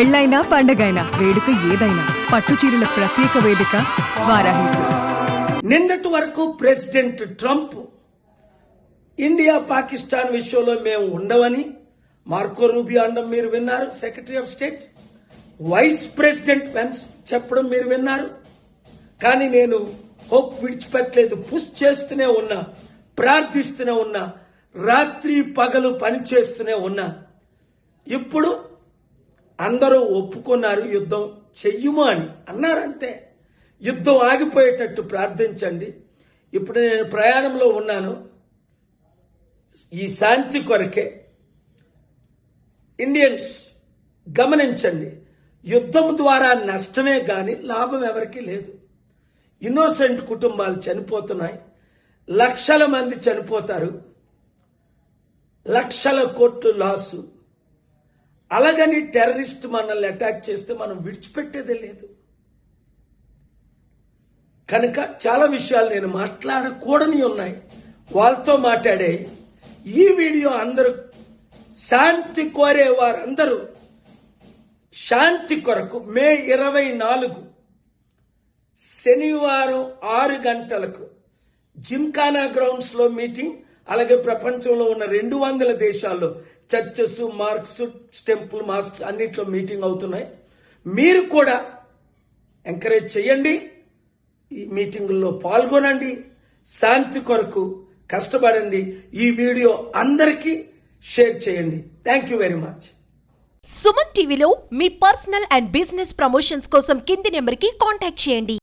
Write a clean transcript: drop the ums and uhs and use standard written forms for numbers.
పెళ్ళైనా పండగైనా వేడుక ఏదైనా పట్టు చీరల ప్రత్యేక వేదిక వారాహి సిల్క్స్. నిన్నటి వరకు ప్రెసిడెంట్ ట్రంప్ ఇండియా పాకిస్తాన్ విషయంలో మేము ఉండవని మార్కో రూబియో అనడం మీరు విన్నారు. Secretary of state vice president Pence చెప్పడం మీరు విన్నారు. కానీ నేను హోప్ విడిచిపెట్టలేదు, పుష్ చేస్తూనే ఉన్నా, ప్రార్థిస్తూనే ఉన్నా, రాత్రి పగలు పని చేస్తూనే ఉన్నా. ఇప్పుడు అందరూ ఒప్పుకున్నారు, యుద్ధం చెయ్యము అని అన్నారంతే. యుద్ధం ఆగిపోయేటట్టు ప్రార్థించండి. ఇప్పుడు నేను ప్రయాణంలో ఉన్నాను. ఈ శాంతి కొరకే ఇండియన్స్ గమనించండి, యుద్ధం ద్వారా నష్టమే కానీ లాభం ఎవరికీ లేదు. ఇన్నోసెంట్ కుటుంబాలు చనిపోతున్నాయి, లక్షల మంది చనిపోతారు, లక్షల కోట్లు లాసు. అలాగని టెర్రరిస్ట్ మనల్ని అటాక్ చేస్తే మనం విడిచిపెట్టేదే లేదు. కనుక చాలా విషయాలు నేను మాట్లాడకూడని ఉన్నాయి, వాళ్ళతో మాట్లాడే. ఈ వీడియో అందరూ శాంతి కోరే వారందరూ శాంతి కొరకు మే 24 శనివారం 6 గంటలకు జిమ్ఖానా గ్రౌండ్స్ లో మీటింగ్. అలాగే ప్రపంచంలో ఉన్న 200 దేశాల్లో చర్చెస్, మార్క్స్, టెంపుల్, మాస్క్స్ అన్నిట్లో మీటింగ్ అవుతున్నాయి. మీరు కూడా ఎంకరేజ్ చేయండి, ఈ మీటింగుల్లో పాల్గొనండి, శాంతి కొరకు కష్టపడండి. ఈ వీడియో అందరికీ షేర్ చేయండి. Thank you very much. Suman టీవీలో మీ పర్సనల్ అండ్ బిజినెస్ ప్రమోషన్స్ కోసం కింది నెంబర్కి కాంటాక్ట్ చేయండి.